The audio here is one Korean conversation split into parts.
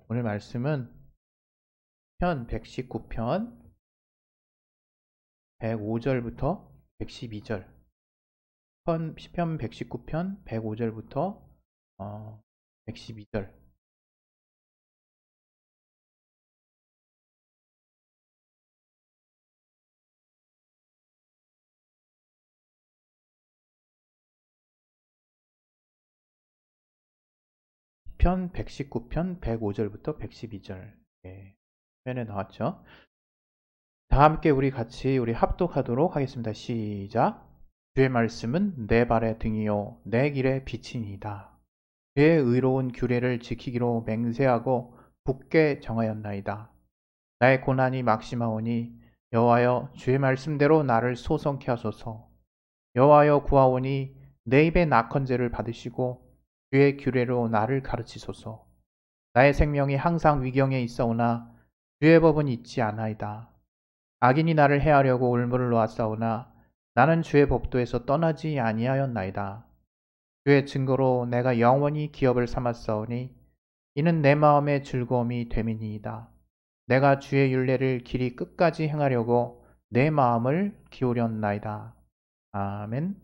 오늘 말씀은 편 119편 105절부터 112절 편 119편 105절부터 112절 편 119편 105절부터 112절 편에 나왔죠. 다 함께 우리 같이 합독하도록 하겠습니다. 시작. 주의 말씀은 내 발의 등이요 내 길의 빛이니이다. 주의 의로운 규례를 지키기로 맹세하고 굳게 정하였나이다. 나의 고난이 막심하오니 여호와여 주의 말씀대로 나를 소성케 하소서. 여호와여 구하오니 내 입의 낙헌제를 받으시고 주의 규례로 나를 가르치소서. 나의 생명이 항상 위경에 있사오나 주의 법은 잊지 아나이다. 악인이 나를 해하려고 올무를 놓았사오나 나는 주의 법도에서 떠나지 아니하였나이다. 주의 증거로 내가 영원히 기업을 삼았사오니 이는 내 마음의 즐거움이 됨이니이다. 내가 주의 율례를 길이 끝까지 행하려고 내 마음을 기울였나이다. 아멘.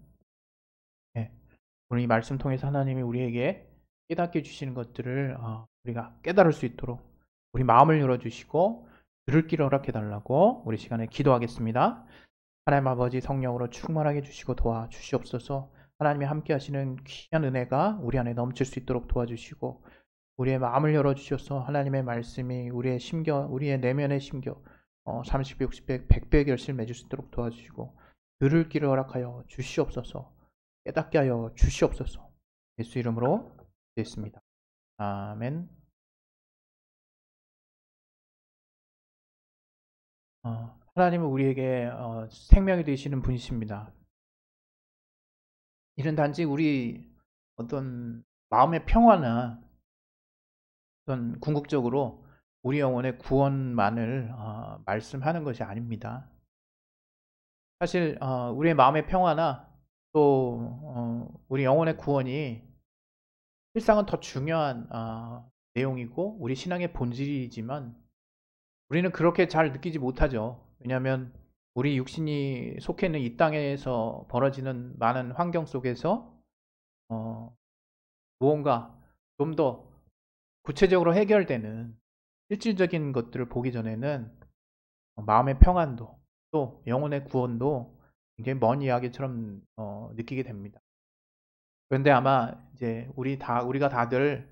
오늘 이 말씀 통해서 하나님이 우리에게 깨닫게 주시는 것들을 우리가 깨달을 수 있도록 우리 마음을 열어주시고 들을 길을 허락해달라고 우리 시간에 기도하겠습니다. 하나님 아버지 성령으로 충만하게 주시고 도와주시옵소서. 하나님이 함께 하시는 귀한 은혜가 우리 안에 넘칠 수 있도록 도와주시고 우리의 마음을 열어주셔서 하나님의 말씀이 우리의 내면에 심겨 30배, 60배, 100배의 결실을 맺을 수 있도록 도와주시고 들을 길을 허락하여 주시옵소서. 깨닫게 하여 주시옵소서. 예수 이름으로 기도했습니다. 아멘. 하나님은 우리에게 생명이 되시는 분이십니다. 이는 단지 우리 어떤 마음의 평화나 어떤 궁극적으로 우리 영혼의 구원만을 말씀하는 것이 아닙니다. 사실 우리의 마음의 평화나 또 우리 영혼의 구원이 실상은 더 중요한 내용이고 우리 신앙의 본질이지만 우리는 그렇게 잘 느끼지 못하죠. 왜냐하면 우리 육신이 속해 있는 이 땅에서 벌어지는 많은 환경 속에서 무언가 좀 더 구체적으로 해결되는 실질적인 것들을 보기 전에는 마음의 평안도 또 영혼의 구원도 굉장히 먼 이야기처럼 느끼게 됩니다. 그런데 아마 이제 우리가 다들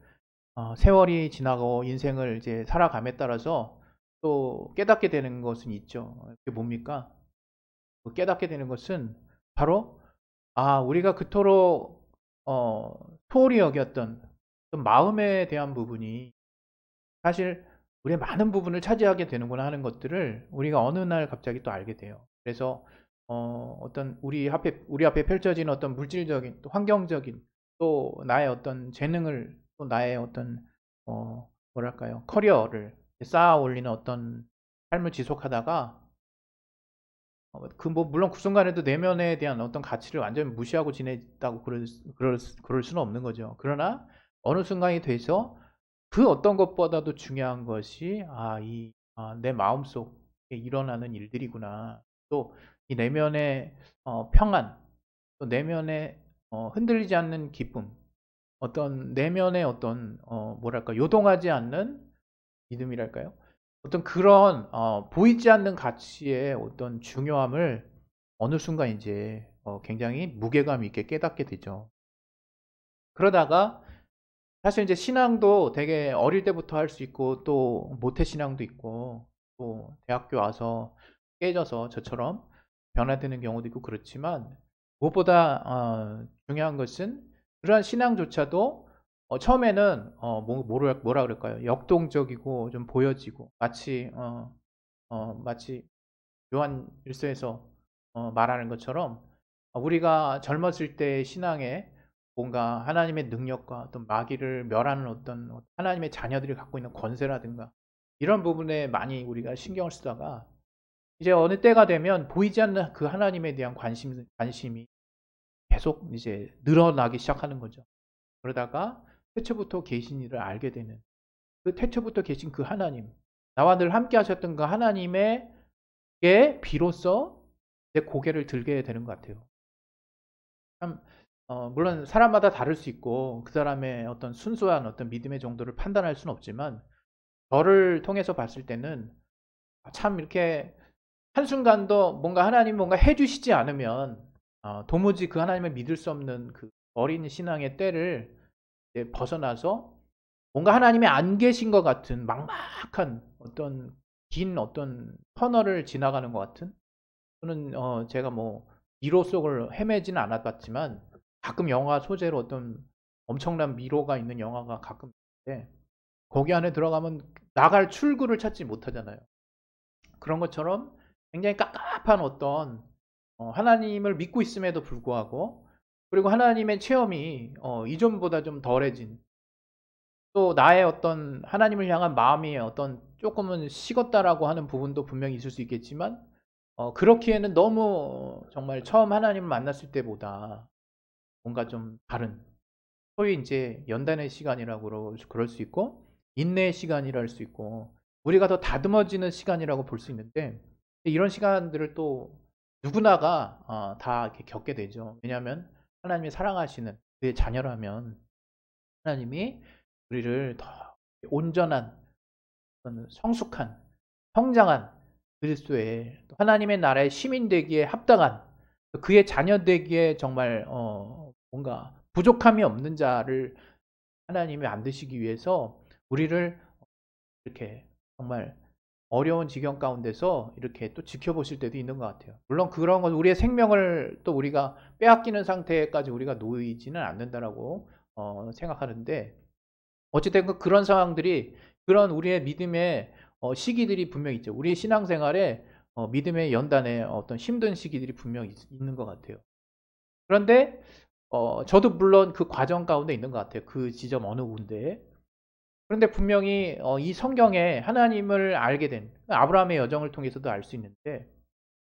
세월이 지나고 인생을 이제 살아감에 따라서 또 깨닫게 되는 것은 있죠. 그게 뭡니까? 깨닫게 되는 것은 바로 우리가 그토록 소홀히 여겼던 마음에 대한 부분이 사실 우리의 많은 부분을 차지하게 되는구나 하는 것들을 우리가 어느 날 갑자기 또 알게 돼요. 그래서 어떤 우리 앞에 펼쳐진 어떤 물질적인 또 환경적인 또 나의 어떤 재능을 또 나의 어떤 뭐랄까요 커리어를 쌓아 올리는 어떤 삶을 지속하다가 물론 그 순간에도 내면에 대한 어떤 가치를 완전히 무시하고 지냈다고 그럴 수는 없는 거죠. 그러나 어느 순간이 돼서 그 어떤 것보다도 중요한 것이 내 마음속에 일어나는 일들이구나. 또 이 내면의 평안, 또 내면의 흔들리지 않는 기쁨, 어떤 내면의 어떤 뭐랄까 요동하지 않는 믿음이랄까요? 어떤 그런 보이지 않는 가치의 어떤 중요함을 어느 순간 이제 굉장히 무게감 있게 깨닫게 되죠. 그러다가 사실 이제 신앙도 되게 어릴 때부터 할 수 있고 또 모태 신앙도 있고 또 대학교 와서 깨져서 저처럼 변화되는 경우도 있고 그렇지만 무엇보다 중요한 것은 그러한 신앙조차도 처음에는 뭐라 그럴까요? 역동적이고 좀 보여지고 마치 요한 일서에서 말하는 것처럼 우리가 젊었을 때의 신앙에 뭔가 하나님의 능력과 어떤 마귀를 멸하는 어떤 하나님의 자녀들이 갖고 있는 권세라든가 이런 부분에 많이 우리가 신경을 쓰다가 이제 어느 때가 되면 보이지 않는 그 하나님에 대한 관심이 계속 이제 늘어나기 시작하는 거죠. 그러다가 최초부터 계신 이를 알게 되는 그 태초부터 계신 그 하나님, 나와 늘 함께 하셨던 그 하나님에게 비로소 내 고개를 들게 되는 것 같아요. 참, 물론 사람마다 다를 수 있고 그 사람의 어떤 순수한 어떤 믿음의 정도를 판단할 수는 없지만, 저를 통해서 봤을 때는 참 이렇게 한순간도 뭔가 하나님이 뭔가 해주시지 않으면 도무지 그 하나님을 믿을 수 없는 그 어린 신앙의 때를 이제 벗어나서 뭔가 하나님이 안 계신 것 같은 막막한 어떤 긴 어떤 터널을 지나가는 것 같은, 또는 제가 뭐 미로 속을 헤매지는 않아봤지만 가끔 영화 소재로 어떤 엄청난 미로가 있는 영화가 가끔 있는데, 거기 안에 들어가면 나갈 출구를 찾지 못하잖아요. 그런 것처럼 굉장히 깝깝한 어떤 하나님을 믿고 있음에도 불구하고, 그리고 하나님의 체험이 이전보다 좀 덜해진, 또 나의 어떤 하나님을 향한 마음이 어떤 조금은 식었다라고 하는 부분도 분명히 있을 수 있겠지만, 그렇기에는 너무 정말 처음 하나님을 만났을 때보다 뭔가 좀 다른, 소위 이제 연단의 시간이라고 그럴 수 있고 인내의 시간이라 할 수 있고 우리가 더 다듬어지는 시간이라고 볼 수 있는데, 이런 시간들을 또 누구나가 다 이렇게 겪게 되죠. 왜냐하면 하나님이 사랑하시는 그의 자녀라면 하나님이 우리를 더 온전한, 성숙한, 성장한 그리스도의 하나님의 나라의 시민 되기에 합당한, 그의 자녀 되기에 정말 뭔가 부족함이 없는 자를 하나님이 만드시기 위해서 우리를 이렇게 정말 어려운 지경 가운데서 이렇게 또 지켜보실 때도 있는 것 같아요. 물론 그런 건 우리의 생명을 또 우리가 빼앗기는 상태까지 우리가 놓이지는 않는다라고 생각하는데, 어찌됐건 그런 상황들이, 그런 우리의 믿음의 시기들이 분명히 있죠. 우리 신앙생활에 믿음의 연단에 어떤 힘든 시기들이 분명히 있는 것 같아요. 그런데 저도 물론 그 과정 가운데 있는 것 같아요. 그 지점 어느 군데에. 그런데 분명히 이 성경에 하나님을 알게 된 아브라함의 여정을 통해서도 알 수 있는데,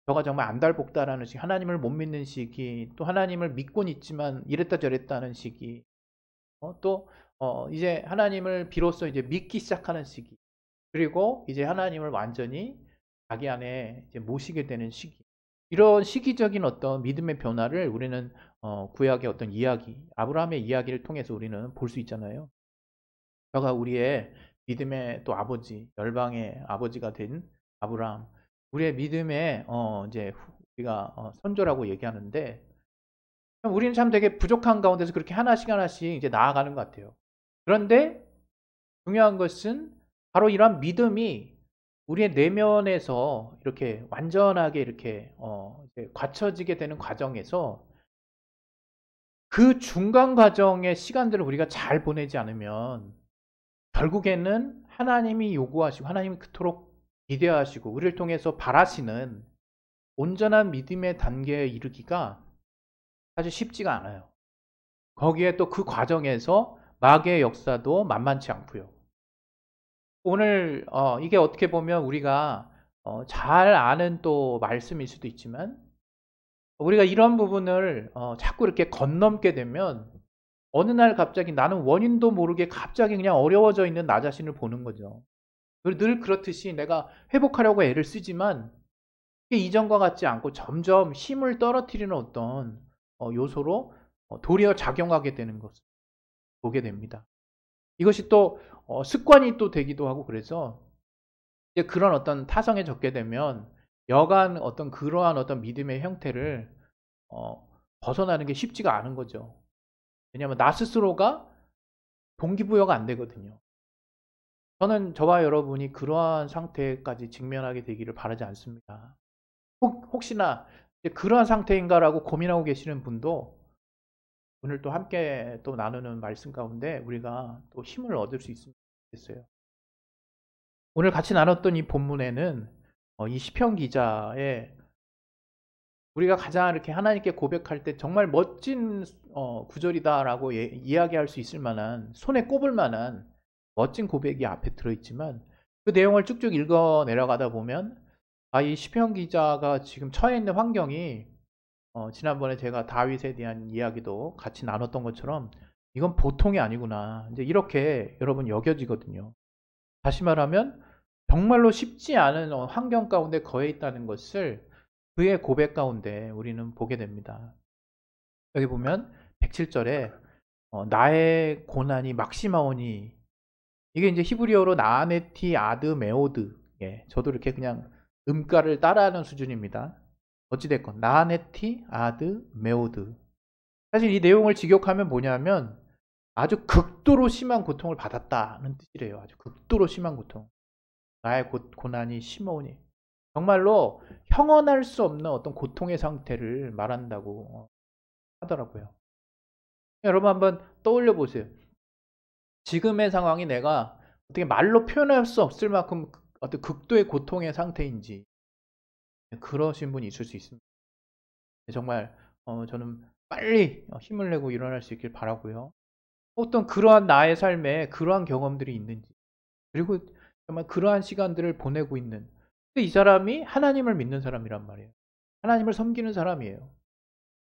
저가 정말 안달복달하는 시기, 하나님을 못 믿는 시기, 또 하나님을 믿고는 있지만 이랬다 저랬다 하는 시기, 또 이제 하나님을 비로소 이제 믿기 시작하는 시기, 그리고 이제 하나님을 완전히 자기 안에 이제 모시게 되는 시기, 이런 시기적인 어떤 믿음의 변화를 우리는 구약의 어떤 이야기, 아브라함의 이야기를 통해서 우리는 볼 수 있잖아요. 저가 우리의 믿음의 또 아버지, 열방의 아버지가 된 아브라함, 우리의 믿음의 이제 우리가 선조라고 얘기하는데, 우리는 참 되게 부족한 가운데서 그렇게 하나씩 하나씩 이제 나아가는 것 같아요. 그런데 중요한 것은 바로 이러한 믿음이 우리의 내면에서 이렇게 완전하게 이렇게 이제 갖춰지게 되는 과정에서, 그 중간 과정의 시간들을 우리가 잘 보내지 않으면 결국에는 하나님이 요구하시고 하나님이 그토록 기대하시고 우리를 통해서 바라시는 온전한 믿음의 단계에 이르기가 사실 쉽지가 않아요. 거기에 또 그 과정에서 마귀의 역사도 만만치 않고요. 오늘 이게 어떻게 보면 우리가 잘 아는 또 말씀일 수도 있지만, 우리가 이런 부분을 자꾸 이렇게 건넘게 되면 어느 날 갑자기 나는 원인도 모르게 갑자기 그냥 어려워져 있는 나 자신을 보는 거죠. 늘 그렇듯이 내가 회복하려고 애를 쓰지만 이게 이전과 같지 않고 점점 힘을 떨어뜨리는 어떤 요소로 도리어 작용하게 되는 것을 보게 됩니다. 이것이 또 습관이 또 되기도 하고, 그래서 이제 그런 어떤 타성에 젖게 되면 여간 어떤 그러한 어떤 믿음의 형태를 벗어나는 게 쉽지가 않은 거죠. 왜냐하면 나 스스로가 동기부여가 안 되거든요. 저는 저와 여러분이 그러한 상태까지 직면하게 되기를 바라지 않습니다. 혹시나 그러한 상태인가라고 고민하고 계시는 분도 오늘 또 함께 또 나누는 말씀 가운데 우리가 또 힘을 얻을 수 있으면 좋겠어요. 오늘 같이 나눴던 이 본문에는 이 시편 기자의, 우리가 가장 이렇게 하나님께 고백할 때 정말 멋진 구절이다라고 이야기할 수 있을 만한, 손에 꼽을 만한 멋진 고백이 앞에 들어있지만, 그 내용을 쭉쭉 읽어 내려가다 보면 이 시편 기자가 지금 처해 있는 환경이 지난번에 제가 다윗에 대한 이야기도 같이 나눴던 것처럼 이건 보통이 아니구나, 이제 이렇게 여러분 여겨지거든요. 다시 말하면 정말로 쉽지 않은 환경 가운데 거해 있다는 것을 그의 고백 가운데 우리는 보게 됩니다. 여기 보면 107절에 나의 고난이 막시마오니, 이게 이제 히브리어로 나아네티 아드 메오드, 예, 저도 이렇게 그냥 음가를 따라하는 수준입니다. 어찌됐건 나아네티 아드 메오드, 사실 이 내용을 직역하면 뭐냐면 아주 극도로 심한 고통을 받았다는 뜻이래요. 아주 극도로 심한 고통. 나의 고난이 심하오니, 정말로 형언할 수 없는 어떤 고통의 상태를 말한다고 하더라고요. 여러분 한번 떠올려 보세요. 지금의 상황이 내가 어떻게 말로 표현할 수 없을 만큼 어떤 극도의 고통의 상태인지, 그러신 분이 있을 수 있습니다. 정말 저는 빨리 힘을 내고 일어날 수 있길 바라고요. 어떤 그러한 나의 삶에 그러한 경험들이 있는지, 그리고 정말 그러한 시간들을 보내고 있는, 근데 이 사람이 하나님을 믿는 사람이란 말이에요. 하나님을 섬기는 사람이에요.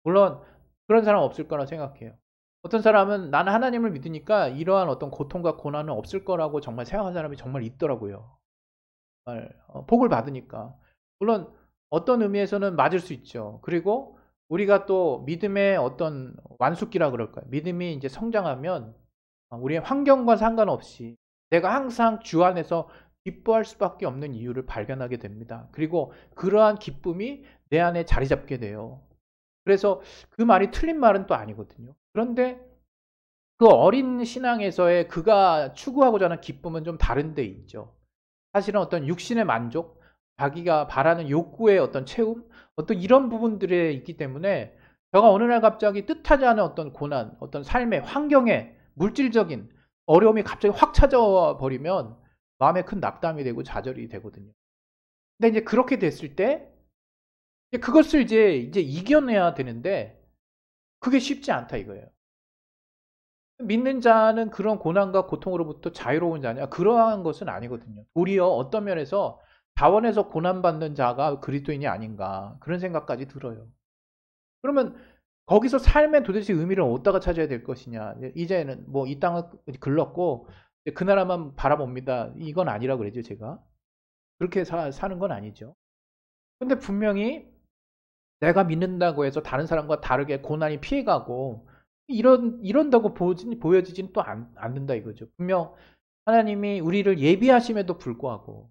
물론 그런 사람 없을 거라 생각해요. 어떤 사람은 나는 하나님을 믿으니까 이러한 어떤 고통과 고난은 없을 거라고 정말 생각하는 사람이 정말 있더라고요. 정말 복을 받으니까. 물론 어떤 의미에서는 맞을 수 있죠. 그리고 우리가 또 믿음의 어떤 완숙기라 그럴까요? 믿음이 이제 성장하면 우리의 환경과 상관없이 내가 항상 주 안에서 기뻐할 수밖에 없는 이유를 발견하게 됩니다. 그리고 그러한 기쁨이 내 안에 자리 잡게 돼요. 그래서 그 말이 틀린 말은 또 아니거든요. 그런데 그 어린 신앙에서의 그가 추구하고자 하는 기쁨은 좀 다른 데 있죠. 사실은 어떤 육신의 만족, 자기가 바라는 욕구의 어떤 채움, 어떤 이런 부분들에 있기 때문에 제가 어느 날 갑자기 뜻하지 않은 어떤 고난, 어떤 삶의 환경에 물질적인 어려움이 갑자기 확 찾아와 버리면 마음에 큰 낙담이 되고 좌절이 되거든요. 근데 이제 그렇게 됐을 때 그것을 이제 이겨내야 되는데 그게 쉽지 않다 이거예요. 믿는 자는 그런 고난과 고통으로부터 자유로운 자냐? 그러한 것은 아니거든요. 도리어 어떤 면에서 자원에서 고난받는 자가 그리스도인이 아닌가, 그런 생각까지 들어요. 그러면 거기서 삶의 도대체 의미를 어디다가 찾아야 될 것이냐? 이제는 뭐 이 땅을 글렀고 그 나라만 바라봅니다. 이건 아니라 그러죠, 제가. 그렇게 사는 건 아니죠. 근데 분명히 내가 믿는다고 해서 다른 사람과 다르게 고난이 피해가고 이런다고 보여지진 또 않는다 이거죠. 분명 하나님이 우리를 예비하심에도 불구하고,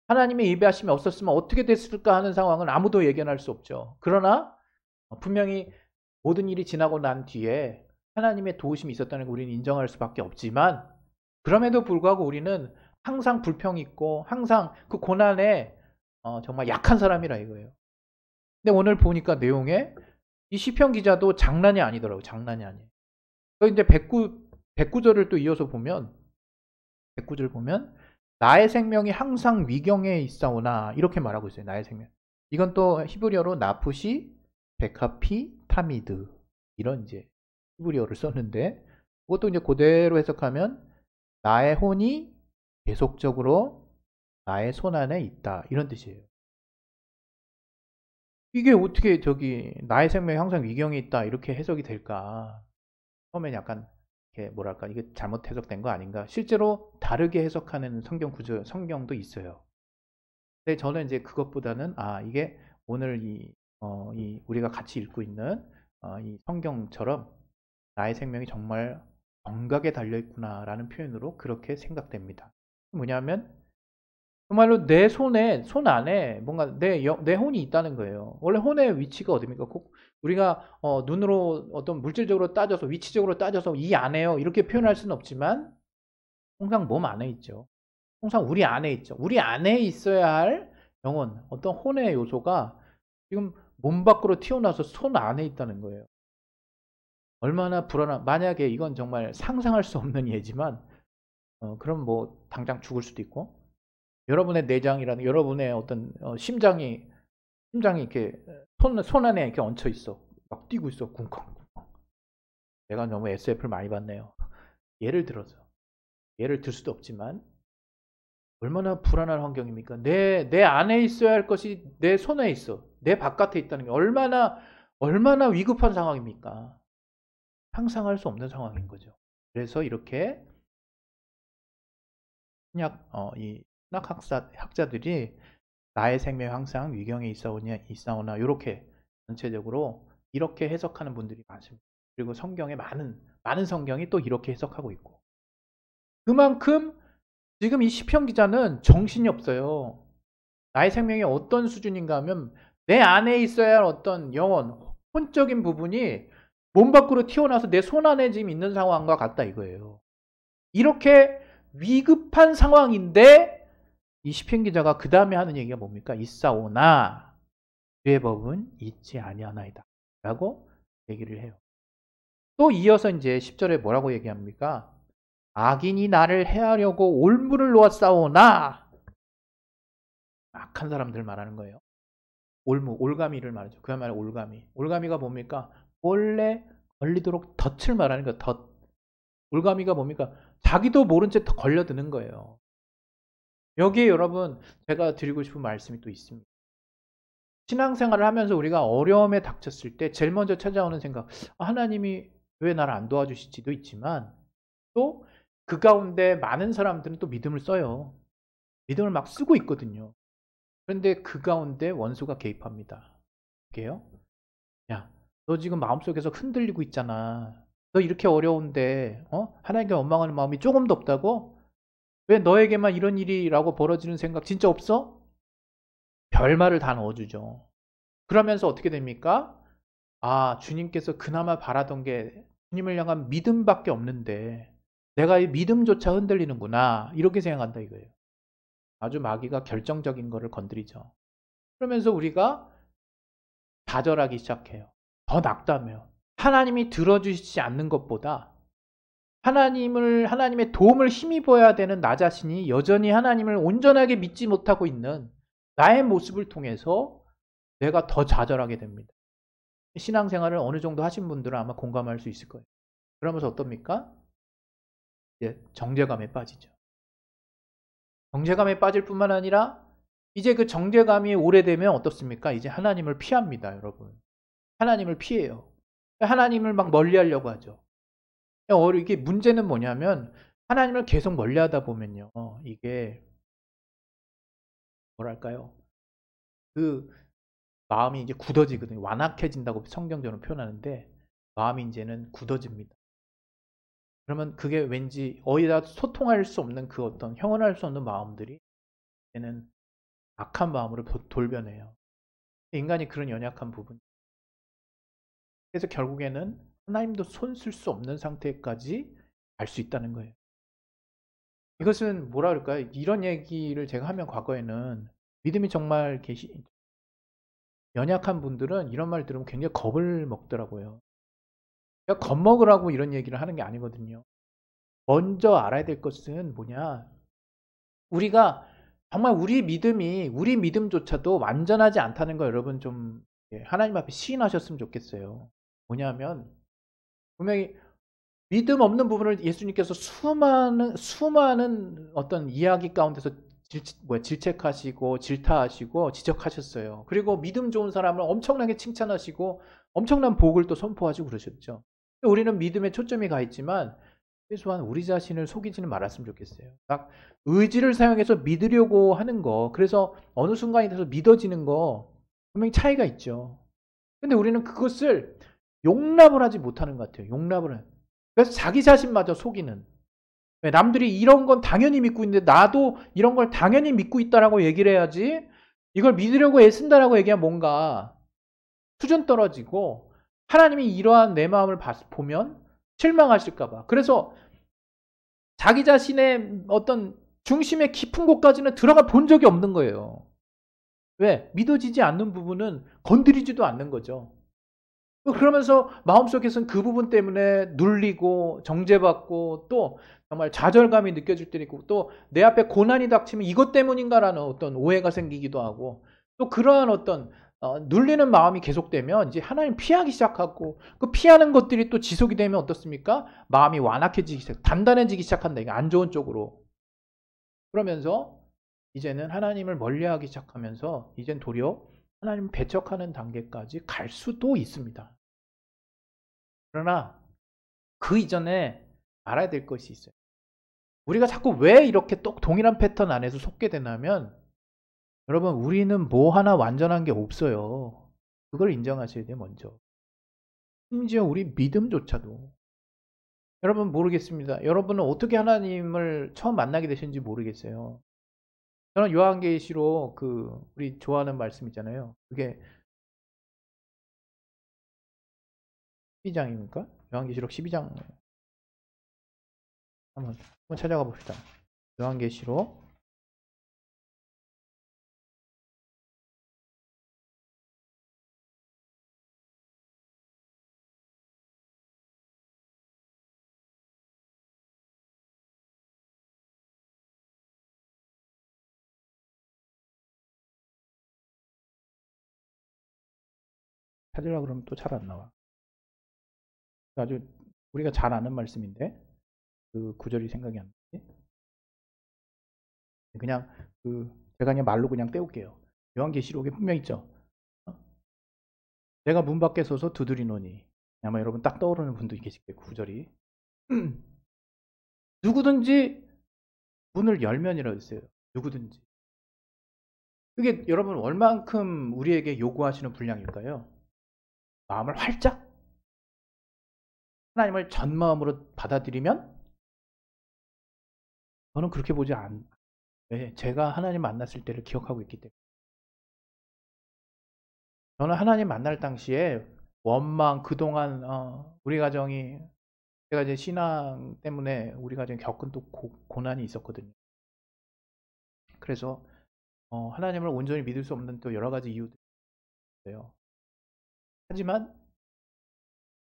하나님의 예비하심이 없었으면 어떻게 됐을까 하는 상황은 아무도 예견할 수 없죠. 그러나 분명히 모든 일이 지나고 난 뒤에 하나님의 도우심이 있었다는 걸 우리는 인정할 수밖에 없지만, 그럼에도 불구하고 우리는 항상 불평이 있고 항상 그 고난에 정말 약한 사람이라 이거예요. 근데 오늘 보니까 내용에 이 시편 기자도 장난이 아니더라고요. 장난이 아니에요. 그런데 109절을 또 이어서 보면, 109절 보면 나의 생명이 항상 위경에 있사오나 이렇게 말하고 있어요. 나의 생명. 이건 또 히브리어로 나푸시 베카피 타미드, 이런 이제 히브리어를 썼는데, 그것도 이제 그대로 해석하면 나의 혼이 계속적으로 나의 손안에 있다, 이런 뜻이에요. 이게 어떻게 나의 생명이 항상 위경에 있다 이렇게 해석이 될까? 처음엔 약간 이렇게 뭐랄까, 이게 잘못 해석된 거 아닌가? 실제로 다르게 해석하는 성경도 있어요. 근데 저는 이제 그것보다는 이게 오늘 이 우리가 같이 읽고 있는 이 성경처럼 나의 생명이 정말 정각에 달려 있구나라는 표현으로 그렇게 생각됩니다. 뭐냐면 정말로 내 손 안에 뭔가 내 혼이 있다는 거예요. 원래 혼의 위치가 어딥니까? 우리가 눈으로 어떤 물질적으로 따져서, 위치적으로 따져서 이 안에요 이렇게 표현할 수는 없지만 항상 몸 안에 있죠. 항상 우리 안에 있죠. 우리 안에 있어야 할 영혼, 어떤 혼의 요소가 지금 몸 밖으로 튀어나와서 손 안에 있다는 거예요. 얼마나 만약에 이건 정말 상상할 수 없는 예지만 그럼 뭐 당장 죽을 수도 있고, 여러분의 내장이라는, 여러분의 어떤 심장이 이렇게 손 안에 이렇게 얹혀 있어. 막 뛰고 있어. 쿵쾅. 내가 너무 SF를 많이 봤네요. 예를 들 수도 없지만 얼마나 불안한 환경입니까? 내 안에 있어야 할 것이 내 손에 있어. 내 바깥에 있다는 게 얼마나 위급한 상황입니까? 상상할 수 없는 상황인 거죠. 그래서 이렇게 이 신학 학자들이 나의 생명이 항상 위경에 있사오나 이렇게 전체적으로 이렇게 해석하는 분들이 많습니다. 그리고 성경에 많은 성경이 또 이렇게 해석하고 있고, 그만큼 지금 이 시편 기자는 정신이 없어요. 나의 생명이 어떤 수준인가 하면 내 안에 있어야 할 어떤 영혼, 혼적인 부분이 몸 밖으로 튀어나와서 내 손 안에 지금 있는 상황과 같다 이거예요. 이렇게 위급한 상황인데 이 시편 기자가 그 다음에 하는 얘기가 뭡니까? 있사오나 주의 법은 잊지 아니하나이다 라고 얘기를 해요. 또 이어서 이제 10절에 뭐라고 얘기합니까? 악인이 나를 해하려고 올무를 놓았사오나, 악한 사람들 말하는 거예요. 올가미를 말하죠. 그야말로 올가미. 올가미가 뭡니까? 원래 걸리도록 덫을 말하는 거예요. 덫. 올가미가 뭡니까? 자기도 모른 채 걸려드는 거예요. 여기에 여러분 제가 드리고 싶은 말씀이 또 있습니다. 신앙생활을 하면서 우리가 어려움에 닥쳤을 때 제일 먼저 찾아오는 생각, 하나님이 왜 나를 안 도와주실지도 있지만, 또 그 가운데 많은 사람들은 또 믿음을 써요. 믿음을 막 쓰고 있거든요. 그런데 그 가운데 원수가 개입합니다. 어게요? 야, 너 지금 마음속에서 흔들리고 있잖아. 너 이렇게 어려운데 하나님께 원망하는 마음이 조금도 없다고? 왜 너에게만 이런 일이라고 벌어지는 생각 진짜 없어? 별말을 다 넣어주죠. 그러면서 어떻게 됩니까? 주님께서 그나마 바라던 게 주님을 향한 믿음밖에 없는데 내가 이 믿음조차 흔들리는구나, 이렇게 생각한다 이거예요. 아주 마귀가 결정적인 거를 건드리죠. 그러면서 우리가 좌절하기 시작해요. 더 낙담해요. 하나님이 들어주시지 않는 것보다 하나님의 도움을 힘입어야 되는 나 자신이 여전히 하나님을 온전하게 믿지 못하고 있는 나의 모습을 통해서 내가 더 좌절하게 됩니다. 신앙생활을 어느 정도 하신 분들은 아마 공감할 수 있을 거예요. 그러면서 어떻습니까? 이제 정죄감에 빠지죠. 정죄감에 빠질 뿐만 아니라 이제 그 정죄감이 오래되면 어떻습니까? 이제 하나님을 피합니다, 여러분. 하나님을 피해요. 하나님을 막 멀리하려고 하죠. 이게 문제는 뭐냐면 하나님을 계속 멀리하다 보면요, 이게 뭐랄까요? 그 마음이 이제 굳어지거든요. 완악해진다고 성경적으로 표현하는데 마음이 이제는 굳어집니다. 그러면 그게 왠지 어디다 소통할 수 없는 그 어떤 형언할 수 없는 마음들이 이제는 악한 마음으로 돌변해요. 인간이 그런 연약한 부분. 그래서 결국에는 하나님도 손 쓸 수 없는 상태까지 갈 수 있다는 거예요. 이것은 뭐라 그럴까요? 이런 얘기를 제가 하면 과거에는 믿음이 정말 연약한 분들은 이런 말 들으면 굉장히 겁을 먹더라고요. 그러니까 겁먹으라고 이런 얘기를 하는 게 아니거든요. 먼저 알아야 될 것은 뭐냐? 우리가 정말 우리 믿음조차도 완전하지 않다는 거 여러분 좀 하나님 앞에 시인하셨으면 좋겠어요. 뭐냐면 분명히 믿음 없는 부분을 예수님께서 수많은 어떤 이야기 가운데서 질책하시고 질타하시고 지적하셨어요. 그리고 믿음 좋은 사람을 엄청나게 칭찬하시고 엄청난 복을 또 선포하시고 그러셨죠. 우리는 믿음에 초점이 가 있지만 최소한 우리 자신을 속이지는 말았으면 좋겠어요. 막 의지를 사용해서 믿으려고 하는 거, 그래서 어느 순간이 돼서 믿어지는 거 분명히 차이가 있죠. 근데 우리는 그것을 용납을 하지 못하는 것 같아요. 그래서 자기 자신마저 속이는. 남들이 이런 건 당연히 믿고 있는데 나도 이런 걸 당연히 믿고 있다라고 얘기를 해야지, 이걸 믿으려고 애쓴다라고 얘기하면 뭔가 수준 떨어지고 하나님이 이러한 내 마음을 보면 실망하실까봐. 그래서 자기 자신의 어떤 중심의 깊은 곳까지는 들어가 본 적이 없는 거예요. 왜? 믿어지지 않는 부분은 건드리지도 않는 거죠. 그러면서 마음속에서는 그 부분 때문에 눌리고 정죄받고 또 정말 좌절감이 느껴질 때도 있고, 또 내 앞에 고난이 닥치면 이것 때문인가라는 어떤 오해가 생기기도 하고, 또 그러한 어떤 눌리는 마음이 계속되면 이제 하나님 피하기 시작하고, 그 피하는 것들이 또 지속이 되면 어떻습니까? 마음이 단단해지기 시작한다. 이게 안 좋은 쪽으로. 그러면서 이제는 하나님을 멀리하기 시작하면서 이젠 도리어 하나님을 배척하는 단계까지 갈 수도 있습니다. 그러나 그 이전에 알아야 될 것이 있어요. 우리가 자꾸 왜 이렇게 또 동일한 패턴 안에서 속게 되냐면, 여러분, 우리는 뭐 하나 완전한 게 없어요. 그걸 인정하셔야 돼요, 먼저. 심지어 우리 믿음조차도. 여러분 모르겠습니다. 여러분은 어떻게 하나님을 처음 만나게 되셨는지 모르겠어요. 저는 요한계시록 우리 좋아하는 말씀 있잖아요. 그게 12장입니까? 요한계시록 12장 한번 찾아가 봅시다. 요한계시록 찾으려고 그러면 또 잘 안 나와. 아주 우리가 잘 아는 말씀인데 그 구절이 생각이 안 나지. 그냥 제가 그냥 말로 그냥 떼올게요. 요한계시록에 분명 있죠. 내가 문 밖에 서서 두드리노니. 아마 여러분 딱 떠오르는 분도 계실 거예요. 구절이. 누구든지 문을 열면이라고 했어요. 누구든지. 그게 여러분 얼만큼 우리에게 요구하시는 분량일까요? 마음을 활짝 하나님을 전 마음으로 받아들이면 저는 그렇게 보지 않아요. 제가 하나님 만났을 때를 기억하고 있기 때문에. 저는 하나님 만날 당시에 원망, 그동안 우리 가정이, 제가 이제 신앙 때문에 우리 가정이 겪은 또 고난이 있었거든요. 그래서 하나님을 온전히 믿을 수 없는 또 여러 가지 이유들이 있어요. 하지만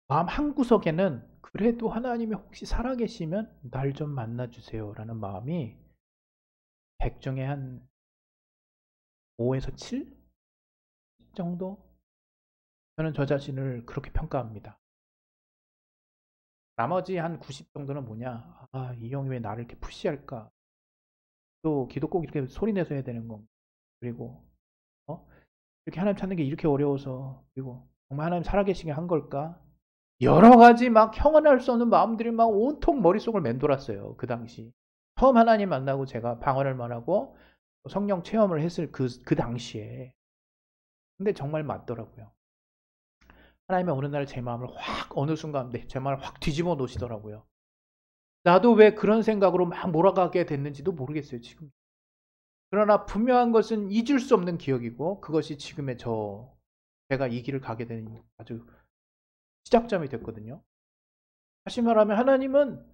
마음 한구석에는 그래도 하나님이 혹시 살아계시면 날 좀 만나주세요 라는 마음이 100중에 한 5에서 7 정도? 저는 저 자신을 그렇게 평가합니다. 나머지 한 90 정도는 뭐냐? 이 형이 왜 나를 이렇게 푸시할까? 또 기도 꼭 이렇게 소리내서 해야 되는 건가? 그리고 이렇게 하나님 찾는 게 이렇게 어려워서, 그리고 정말 하나님 살아계시게 한 걸까? 여러 가지 막 형언할 수 없는 마음들이 막 온통 머릿속을 맴돌았어요. 그 당시. 처음 하나님 만나고 제가 방언을 하고 성령 체험을 했을 그 당시에. 근데 정말 맞더라고요. 하나님이 어느 날 제 마음을 확, 어느 순간 제 마음을 확 뒤집어 놓으시더라고요. 나도 왜 그런 생각으로 막 몰아가게 됐는지도 모르겠어요, 지금. 그러나 분명한 것은 잊을 수 없는 기억이고, 그것이 지금의 제가 이 길을 가게 된 아주 시작점이 됐거든요. 다시 말하면 하나님은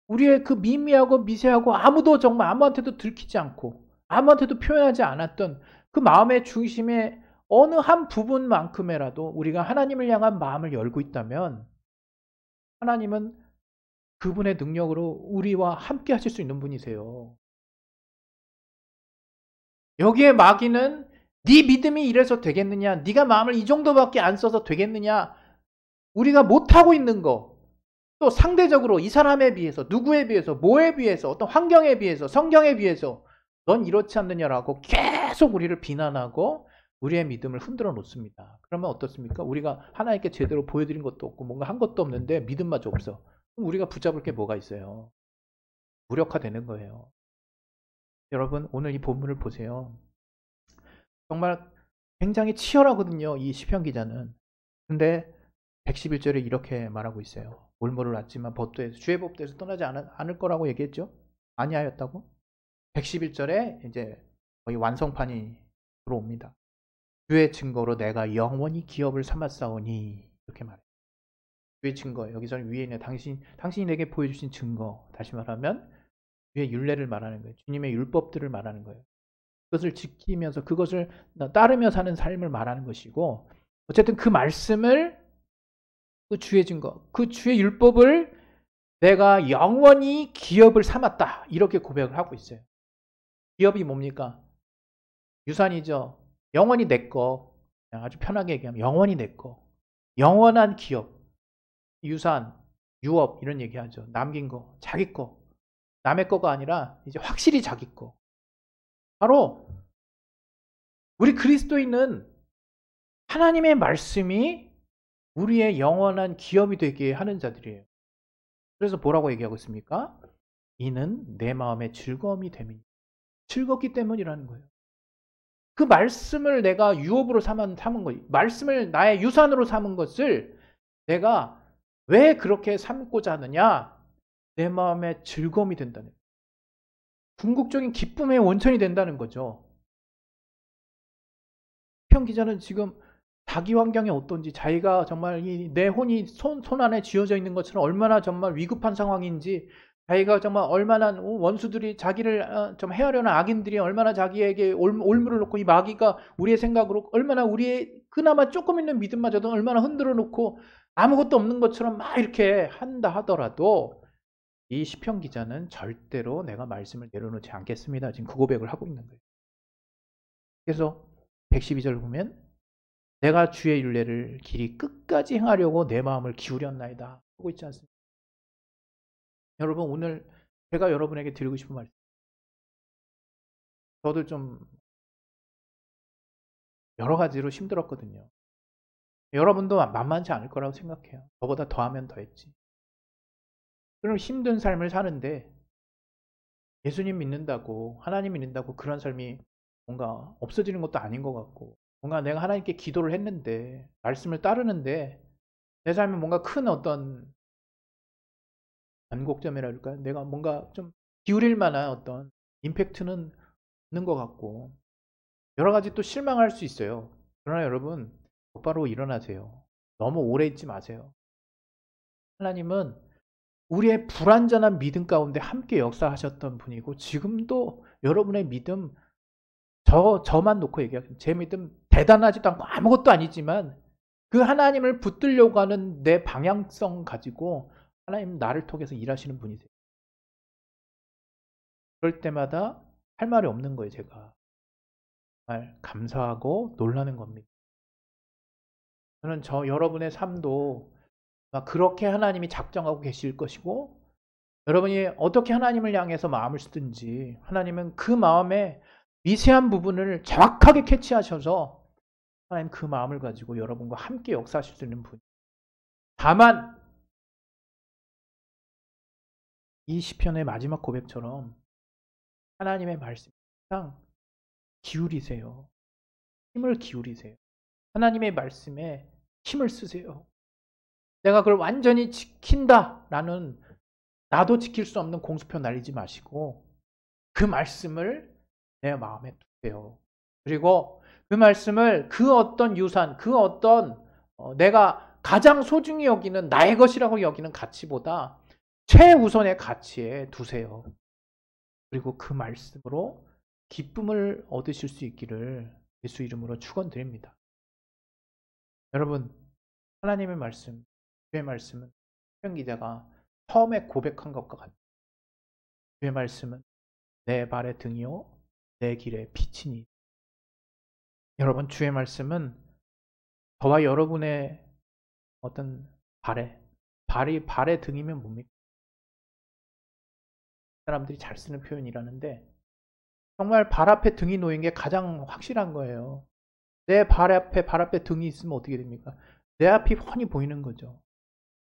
우리의 그 미미하고 미세하고 아무도 정말 아무한테도 들키지 않고 아무한테도 표현하지 않았던 그 마음의 중심에 어느 한 부분만큼이라도 우리가 하나님을 향한 마음을 열고 있다면 하나님은 그분의 능력으로 우리와 함께 하실 수 있는 분이세요. 여기에 마귀는 네 믿음이 이래서 되겠느냐? 네가 마음을 이 정도밖에 안 써서 되겠느냐? 우리가 못하고 있는 거, 또 상대적으로 이 사람에 비해서, 누구에 비해서, 뭐에 비해서, 어떤 환경에 비해서, 성경에 비해서 넌 이렇지 않느냐라고 계속 우리를 비난하고 우리의 믿음을 흔들어 놓습니다. 그러면 어떻습니까? 우리가 하나님께 제대로 보여드린 것도 없고 뭔가 한 것도 없는데 믿음마저 없어. 그럼 우리가 붙잡을 게 뭐가 있어요? 무력화되는 거예요. 여러분 오늘 이 본문을 보세요. 정말 굉장히 치열하거든요. 이 시편 기자는. 근데 111절에 이렇게 말하고 있어요. 올무를 낳지만 법도에서 주의 법도에서 떠나지 않을 거라고 얘기했죠. 아니하였다고. 111절에 이제 거의 완성판이 들어옵니다. 주의 증거로 내가 영원히 기업을 삼았사오니 이렇게 말해요. 주의 증거, 여기서는 위에 있는 당신이 내게 보여주신 증거, 다시 말하면 주의 율례를 말하는 거예요. 주님의 율법들을 말하는 거예요. 그것을 지키면서 그것을 따르며 사는 삶을 말하는 것이고, 어쨌든 그 말씀을, 그 주의 증거, 그 주의 율법을 내가 영원히 기업을 삼았다 이렇게 고백을 하고 있어요. 기업이 뭡니까? 유산이죠. 영원히 내 거. 아주 편하게 얘기하면 영원히 내 거. 영원한 기업. 유산, 유업 이런 얘기하죠. 남긴 거, 자기 거. 남의 거가 아니라 이제 확실히 자기 거. 바로 우리 그리스도인은 하나님의 말씀이 우리의 영원한 기업이 되게 하는 자들이에요. 그래서 뭐라고 얘기하고 있습니까? 이는 내 마음의 즐거움이 됨이니. 즐겁기 때문이라는 거예요. 그 말씀을 내가 유업으로 삼은 거예요. 말씀을 나의 유산으로 삼은 것을 내가 왜 그렇게 삼고자 하느냐? 내 마음의 즐거움이 된다는 거예요. 궁극적인 기쁨의 원천이 된다는 거죠. 시편 기자는 지금 자기 환경이 어떤지, 자기가 정말 내 혼이 손 안에 쥐어져 있는 것처럼 얼마나 정말 위급한 상황인지, 자기가 정말 얼마나 원수들이 자기를 좀 해하려는 악인들이 얼마나 자기에게 올무를 놓고, 이 마귀가 우리의 생각으로 얼마나 우리의 그나마 조금 있는 믿음마저도 얼마나 흔들어 놓고 아무것도 없는 것처럼 막 이렇게 한다 하더라도, 이 시편 기자는 절대로 내가 말씀을 내려놓지 않겠습니다, 지금 그 고백을 하고 있는 거예요. 그래서 112절 보면 내가 주의 율례를 길이 끝까지 행하려고 내 마음을 기울였나이다 하고 있지 않습니까? 여러분, 오늘 제가 여러분에게 드리고 싶은 말씀, 저도 좀 여러 가지로 힘들었거든요. 여러분도 만만치 않을 거라고 생각해요. 저보다 더하면 더했지. 그럼 힘든 삶을 사는데 예수님 믿는다고, 하나님 믿는다고 그런 삶이 뭔가 없어지는 것도 아닌 것 같고, 뭔가 내가 하나님께 기도를 했는데, 말씀을 따르는데 내 삶에 뭔가 큰 어떤 변곡점이랄까, 내가 뭔가 좀 기울일 만한 어떤 임팩트는 없는 것 같고, 여러 가지 또 실망할 수 있어요. 그러나 여러분, 곧바로 일어나세요. 너무 오래 있지 마세요. 하나님은 우리의 불완전한 믿음 가운데 함께 역사하셨던 분이고, 지금도 여러분의 믿음, 저만 놓고 얘기하면 제 믿음 대단하지도 않고 아무것도 아니지만, 그 하나님을 붙들려고 하는 내 방향성 가지고 하나님 나를 통해서 일하시는 분이세요. 그럴 때마다 할 말이 없는 거예요. 제가 정말 감사하고 놀라는 겁니다. 저는 여러분의 삶도 그렇게 하나님이 작정하고 계실 것이고, 여러분이 어떻게 하나님을 향해서 마음을 쓰든지 하나님은 그 마음의 미세한 부분을 정확하게 캐치하셔서 하나님 그 마음을 가지고 여러분과 함께 역사하실 수 있는 분. 다만 이 시편의 마지막 고백처럼 하나님의 말씀 항상 기울이세요. 힘을 기울이세요. 하나님의 말씀에 힘을 쓰세요. 내가 그걸 완전히 지킨다라는, 나도 지킬 수 없는 공수표 날리지 마시고 그 말씀을 내 마음에 두세요. 그리고 그 말씀을 그 어떤 유산, 그 어떤 내가 가장 소중히 여기는 나의 것이라고 여기는 가치보다 최우선의 가치에 두세요. 그리고 그 말씀으로 기쁨을 얻으실 수 있기를 예수 이름으로 축원드립니다. 여러분, 하나님의 말씀, 주의 말씀은 시편 기자가 처음에 고백한 것과 같아요. 주의 말씀은 내 발의 등이요 내 길의 빛이니. 여러분, 주의 말씀은 저와 여러분의 어떤 발의 등이면 뭡니까? 사람들이 잘 쓰는 표현이라는데, 정말 발 앞에 등이 놓인 게 가장 확실한 거예요. 내 발 앞에 등이 있으면 어떻게 됩니까? 내 앞이 훤히 보이는 거죠.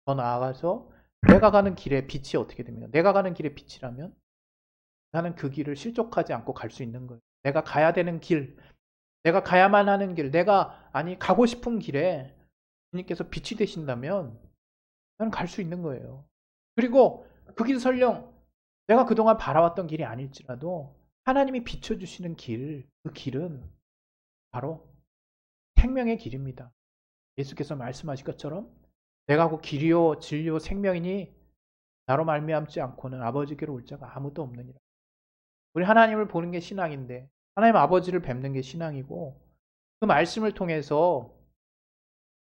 더 나아가서 내가 가는 길의 빛이 어떻게 됩니까? 내가 가는 길의 빛이라면 나는 그 길을 실족하지 않고 갈 수 있는 거예요. 내가 가야 되는 길, 내가 가야만 하는 길, 내가 가고 싶은 길에 주님께서 빛이 되신다면 나는 갈 수 있는 거예요. 그리고 그 길 설령 내가 그동안 바라왔던 길이 아닐지라도 하나님이 비춰주시는 길, 그 길은 바로 생명의 길입니다. 예수께서 말씀하신 것처럼 내가 곧 길이요 진리요 생명이니 나로 말미암지 않고는 아버지께로 올 자가 아무도 없느니라. 우리 하나님을 보는 게 신앙인데, 하나님 아버지를 뵙는 게 신앙이고, 그 말씀을 통해서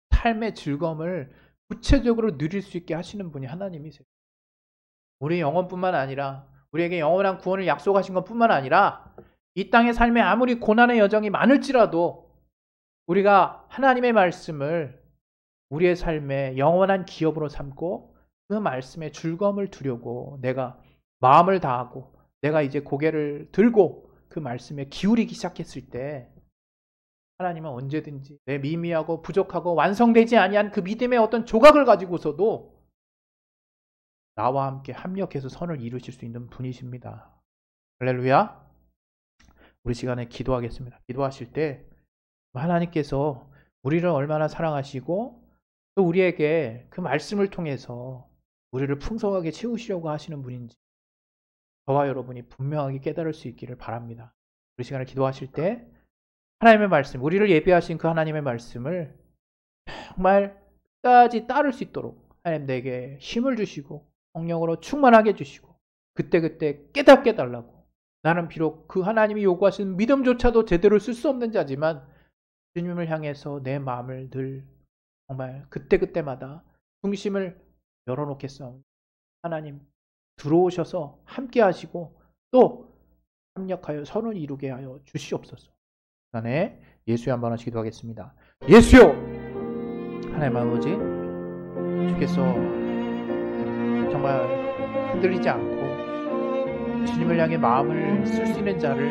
삶의 즐거움을 구체적으로 누릴 수 있게 하시는 분이 하나님이세요. 우리 영혼뿐만 아니라, 우리에게 영원한 구원을 약속하신 것뿐만 아니라, 이 땅의 삶에 아무리 고난의 여정이 많을지라도 우리가 하나님의 말씀을 우리의 삶의 영원한 기업으로 삼고 그 말씀의 즐거움을 두려고 내가 마음을 다하고 내가 이제 고개를 들고 그 말씀에 기울이기 시작했을 때, 하나님은 언제든지 내 미미하고 부족하고 완성되지 아니한 그 믿음의 어떤 조각을 가지고서도 나와 함께 합력해서 선을 이루실 수 있는 분이십니다. 할렐루야. 우리 시간에 기도하겠습니다. 기도하실 때 하나님께서 우리를 얼마나 사랑하시고 또 우리에게 그 말씀을 통해서 우리를 풍성하게 채우시려고 하시는 분인지 저와 여러분이 분명하게 깨달을 수 있기를 바랍니다. 우리 시간에 기도하실 때 하나님의 말씀, 우리를 예비하신 그 하나님의 말씀을 정말 끝까지 따를 수 있도록 하나님 내게 힘을 주시고 성령으로 충만하게 해주시고 그때그때 깨닫게 달라고. 나는 비록 그 하나님이 요구하시는 믿음조차도 제대로 쓸 수 없는 자지만 주님을 향해서 내 마음을 늘 정말 그때그때마다 중심을 열어놓겠사오니 하나님 들어오셔서 함께 하시고 또 합력하여 선을 이루게 하여 주시옵소서. 시간에 예수의 한 번 하시 기도하겠습니다. 예수여! 하나님 아버지, 주께서 정말 흔들리지 않고 주님을 향해 마음을 쓸 수 있는 자를